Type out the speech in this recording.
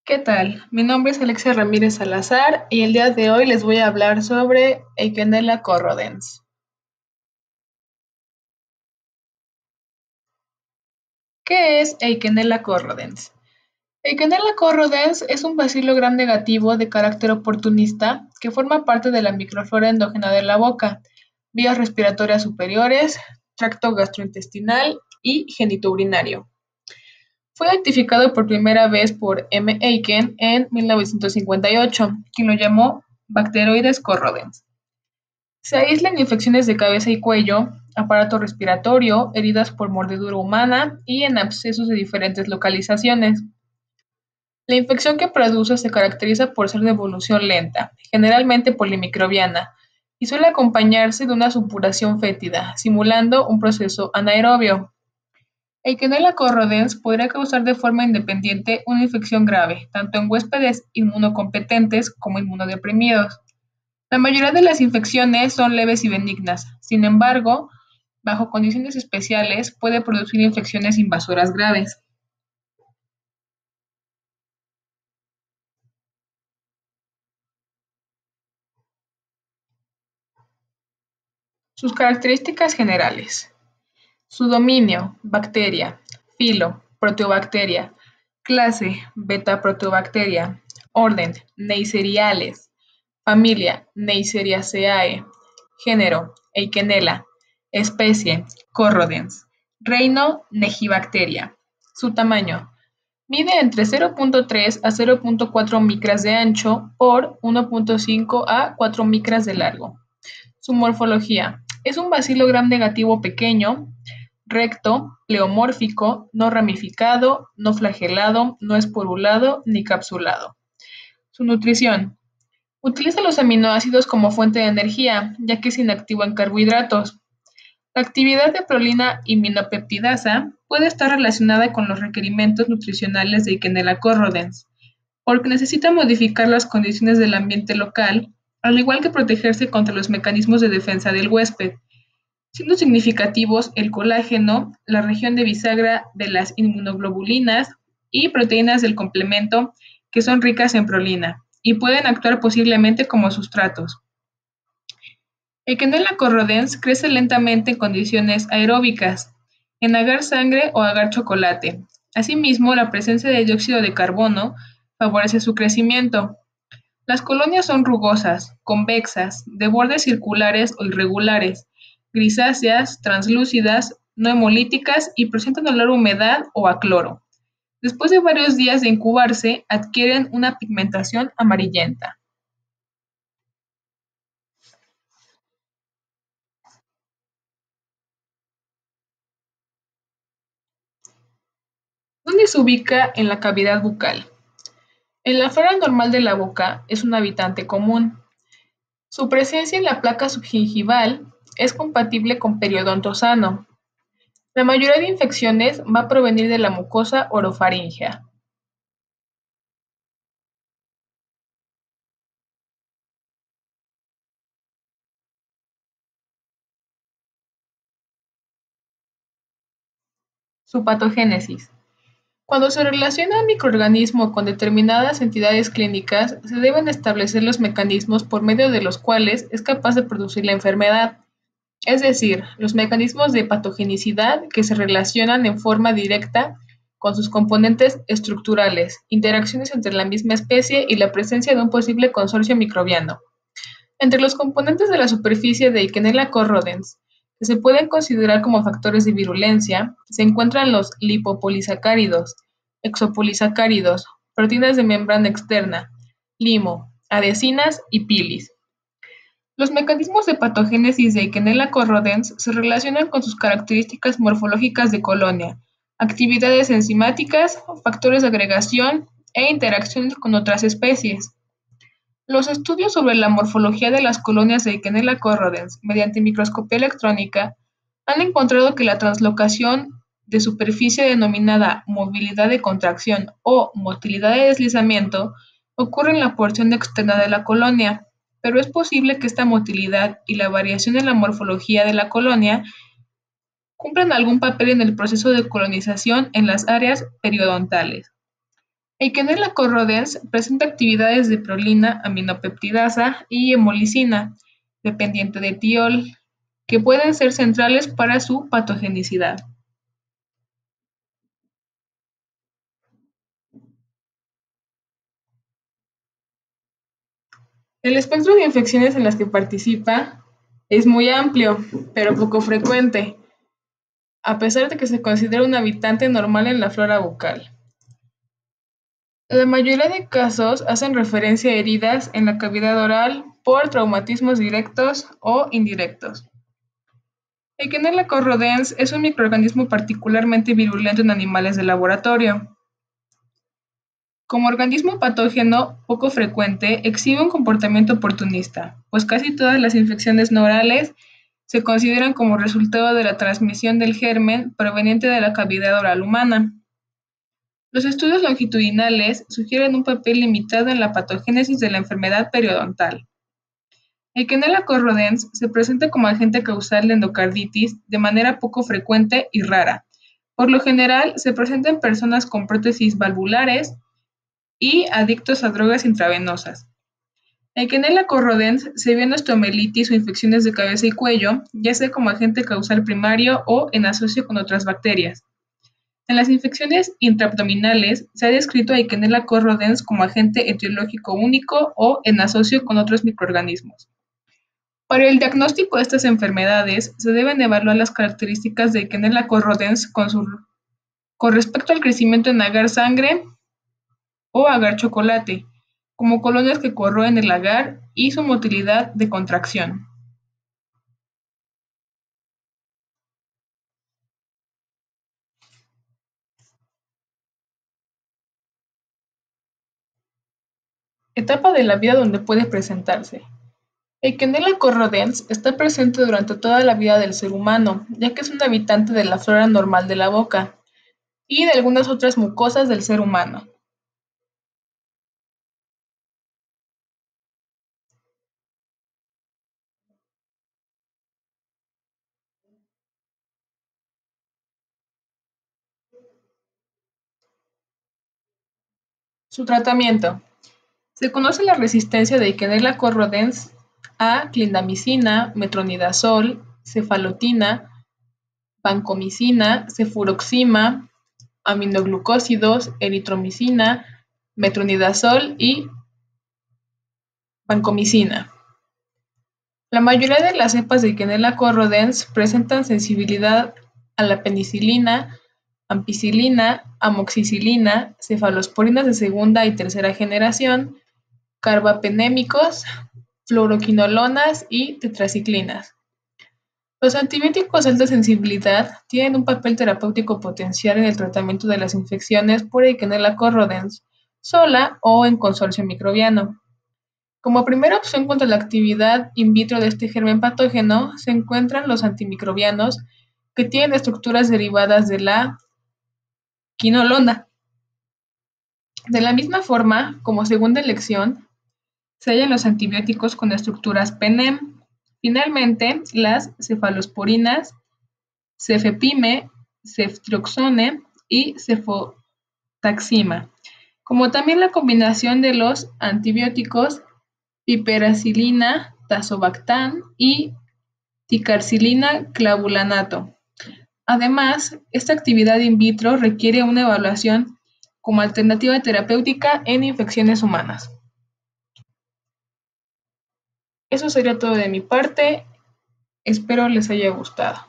¿Qué tal? Mi nombre es Alexia Ramírez Salazar y el día de hoy les voy a hablar sobre Eikenella corrodens. ¿Qué es Eikenella corrodens? Eikenella corrodens es un bacilo gram negativo de carácter oportunista que forma parte de la microflora endógena de la boca, vías respiratorias superiores, tracto gastrointestinal y genitourinario. Fue identificado por primera vez por M. Eiken en 1958, quien lo llamó Bacteroides corrodens. Se aíslan infecciones de cabeza y cuello, aparato respiratorio, heridas por mordedura humana y en abscesos de diferentes localizaciones. La infección que produce se caracteriza por ser de evolución lenta, generalmente polimicrobiana, y suele acompañarse de una supuración fétida, simulando un proceso anaerobio. Eikenella corrodens podría causar de forma independiente una infección grave, tanto en huéspedes inmunocompetentes como inmunodeprimidos. La mayoría de las infecciones son leves y benignas. Sin embargo, bajo condiciones especiales, puede producir infecciones invasoras graves. Sus características generales. Su dominio, bacteria. Filo, proteobacteria. Clase, beta-proteobacteria. Orden, Neiseriales. Familia, Neiseriaceae. Género, Eikenella. Especie, Corrodens. Reino, Negibacteria. Su tamaño. Mide entre 0.3 a 0.4 micras de ancho por 1.5 a 4 micras de largo. Su morfología. Es un bacilo gram negativo pequeño, recto, pleomórfico, no ramificado, no flagelado, no esporulado ni capsulado. Su nutrición. Utiliza los aminoácidos como fuente de energía, ya que es inactivo en carbohidratos. La actividad de prolina iminopeptidasa puede estar relacionada con los requerimientos nutricionales de Eikenella corrodens, porque necesita modificar las condiciones del ambiente local, al igual que protegerse contra los mecanismos de defensa del huésped, siendo significativos el colágeno, la región de bisagra de las inmunoglobulinas y proteínas del complemento que son ricas en prolina y pueden actuar posiblemente como sustratos. Eikenella corrodens crece lentamente en condiciones aeróbicas, en agar sangre o agar chocolate. Asimismo, la presencia de dióxido de carbono favorece su crecimiento. Las colonias son rugosas, convexas, de bordes circulares o irregulares, grisáceas, translúcidas, no hemolíticas y presentan olor a humedad o a cloro. Después de varios días de incubarse, adquieren una pigmentación amarillenta. ¿Dónde se ubica en la cavidad bucal? En la flora normal de la boca es un habitante común. Su presencia en la placa subgingival es compatible con periodonto sano. La mayoría de infecciones va a provenir de la mucosa orofaríngea. Su patogénesis. Cuando se relaciona un microorganismo con determinadas entidades clínicas, se deben establecer los mecanismos por medio de los cuales es capaz de producir la enfermedad, es decir, los mecanismos de patogenicidad que se relacionan en forma directa con sus componentes estructurales, interacciones entre la misma especie y la presencia de un posible consorcio microbiano. Entre los componentes de la superficie de Eikenella corrodens, que se pueden considerar como factores de virulencia, se encuentran los lipopolisacáridos, exopolisacáridos, proteínas de membrana externa, limo, adhesinas y pilis. Los mecanismos de patogénesis de Eikenella corrodens se relacionan con sus características morfológicas de colonia, actividades enzimáticas, factores de agregación e interacciones con otras especies. Los estudios sobre la morfología de las colonias de Eikenella corrodens mediante microscopía electrónica han encontrado que la translocación de superficie denominada movilidad de contracción o motilidad de deslizamiento ocurre en la porción externa de la colonia, pero es posible que esta motilidad y la variación en la morfología de la colonia cumplan algún papel en el proceso de colonización en las áreas periodontales. Eikenella corrodens presenta actividades de prolina, aminopeptidasa y hemolicina, dependiente de tiol, que pueden ser centrales para su patogenicidad. El espectro de infecciones en las que participa es muy amplio, pero poco frecuente, a pesar de que se considera un habitante normal en la flora bucal. La mayoría de casos hacen referencia a heridas en la cavidad oral por traumatismos directos o indirectos. Eikenella corrodens es un microorganismo particularmente virulento en animales de laboratorio. Como organismo patógeno poco frecuente, exhibe un comportamiento oportunista, pues casi todas las infecciones no orales se consideran como resultado de la transmisión del germen proveniente de la cavidad oral humana. Los estudios longitudinales sugieren un papel limitado en la patogénesis de la enfermedad periodontal. Eikenella corrodens se presenta como agente causal de endocarditis de manera poco frecuente y rara. Por lo general, se presenta en personas con prótesis valvulares y adictos a drogas intravenosas. Eikenella corrodens se ve en osteomelitis o infecciones de cabeza y cuello, ya sea como agente causal primario o en asocio con otras bacterias. En las infecciones intraabdominales se ha descrito a Eikenella corrodens como agente etiológico único o en asocio con otros microorganismos. Para el diagnóstico de estas enfermedades se deben evaluar las características de Eikenella corrodens con respecto al crecimiento en agar sangre o agar chocolate, como colonias que corroen el agar y su motilidad de contracción. Etapa de la vida donde puede presentarse. Eikenella corrodens está presente durante toda la vida del ser humano, ya que es un habitante de la flora normal de la boca y de algunas otras mucosas del ser humano. Su tratamiento. Se conoce la resistencia de Eikenella corrodens a clindamicina, metronidazol, cefalotina, vancomicina, cefuroxima, aminoglucósidos, eritromicina, metronidazol y vancomicina. La mayoría de las cepas de Eikenella corrodens presentan sensibilidad a la penicilina, ampicilina, amoxicilina, cefalosporinas de segunda y tercera generación, carbapenémicos, fluoroquinolonas y tetraciclinas. Los antibióticos de alta sensibilidad tienen un papel terapéutico potencial en el tratamiento de las infecciones por Eikenella corrodens, sola o en consorcio microbiano. Como primera opción contra la actividad in vitro de este germen patógeno se encuentran los antimicrobianos que tienen estructuras derivadas de la quinolona. De la misma forma, como segunda elección, se hallan los antibióticos con estructuras PENEM. Finalmente, las cefalosporinas, cefepime, ceftrioxone y cefotaxima, como también la combinación de los antibióticos piperacilina, tazobactam y ticarcilina clavulanato. Además, esta actividad in vitro requiere una evaluación como alternativa terapéutica en infecciones humanas. Eso sería todo de mi parte. Espero les haya gustado.